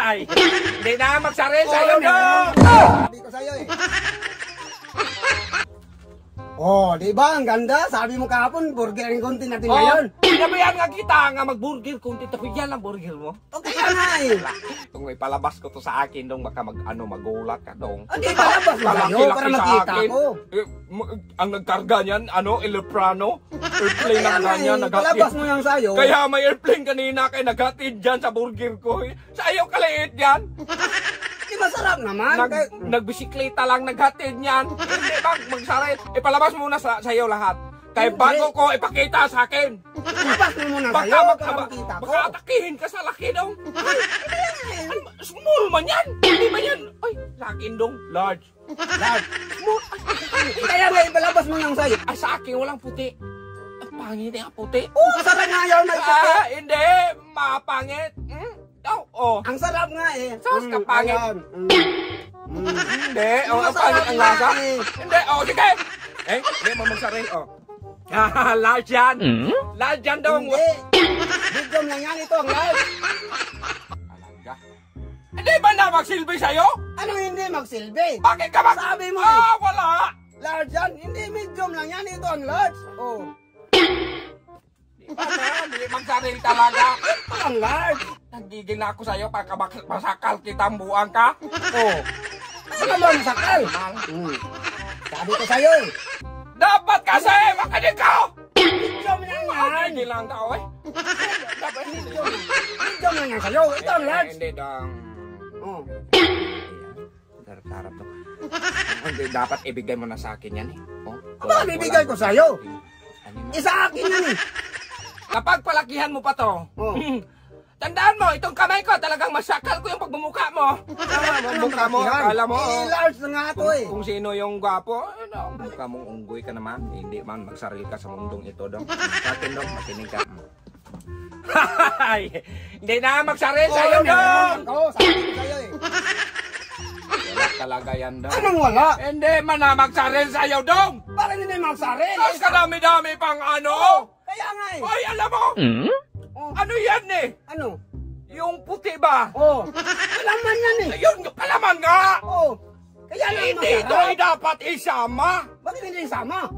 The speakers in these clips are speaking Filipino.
Ay, hindi na magsaril sa'yo, Dong! Sabi ko sa'yo eh. Oh, di ba? Ang ganda. Sabi mo kahapon, burger ang konti natin ngayon. Sinabihan nga kita nga mag-burger konti. Tapi yan ang burger mo. Okay nga eh. Kung ipalabas ko to sa akin, Dong, baka magulat ka, Dong. Hindi, palabas mo sa'yo para makita ko. Ang nagkarga niyan, Eleprano? Airplane na ganyan, palabas mo yan sa'yo. Kaya may airplane kanina kaya naghatid dyan sa burger ko. Sa'yo kaliit yan. Di masarap naman. Nagbisikleta lang naghatid niyan. Hindi bang magsaray. Ipalabas muna sa'yo lahat. Kaya bago ko ipakita sa akin. Ipalabas mo muna sa'yo para makita ko. Baka atakihin ka sa laki, Dong. Small man yan. Hindi man yan. Ay, sa akin, Dong. Large. Small. Kaya nga ipalabas mo yan sa'yo. Ay, sa akin walang puti. Ang pangit yung puti. Masarap nga yun. Hindi. Mapangit. Oh. Ang sarap nga eh. Sos ka pangit. Hindi. Ang pangit ang lasa. Hindi. Sige. Hindi mo magsaray. Large yan. Large yan, Dong. Hindi. Medium lang yan. Ito ang large. Alaga. Hindi ba na magsilbi sa'yo? Anong hindi magsilbi? Bakit ka Sabi mo wala. Large yan. Hindi, medium lang yan. Ito ang large. Oh. Hindi magsaray talaga. Ito ang large. Nagigil na ako sa'yo pagka masakal kita ang buwang ka. Ano ba masakal? Sabi ko sa'yo eh. Dapat kasi makinig ka! Medium lang yan. Nagigil lang ka, Dapat medium. Medium lang yan sa'yo. Ito ang large. Hindi, Dong. Sarap to. Hindi, dapat ibigay mo na sa akin yan eh. Aba, bibigay ko sa'yo. Isa akin yan eh. Kapag palakihan mo pa to, tandaan mo, itong kamay ko talagang masakal ko yung pagbumuka mo. Mukha mo, akala mo. Large na nga ito eh. Kung sino yung gwapo, mukha mong unggoy ka naman. Hindi man magsaril ka sa mundong ito, Dong. Sa akin, Dong, makinig ka. Hindi na magsaril sa'yo, Dong! Oo, sabi ko sa'yo eh. Wala talaga yan, Dong. Anong wala? Hindi man na magsaril sa'yo, Dong! Bakit hindi magsaril? Mas kadami-dami pang ano! Kaya nga eh. Ay, alam mo! Ano yan eh? Ano? Yung puti ba? Kalaman yan eh. Yun, yung kalaman nga! Kaya lang Hindi ito ay dapat isama! Bakit hindi isama?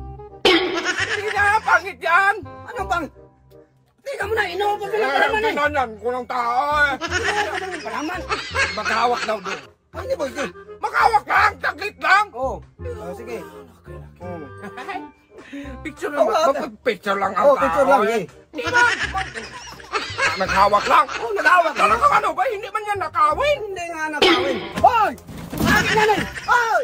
Hindi na, pangit yan! Ano bang? Tingnan mo na, inuupos mo ng kalaman eh. Pinanan ko ng tao eh! Inuupos mo ng kalaman. Maghawak daw doon. Hindi po, hindi. Maghawak lang! Taglit lang! Sige. Picture lang. Picture lang ang tao. Picture lang eh. Di ba? Naghawak lang. Naghawak lang. Talagang ano ba? Hindi man yan nakawin. Hindi nga nakawin. Hoy! Akin na rin! Hoy!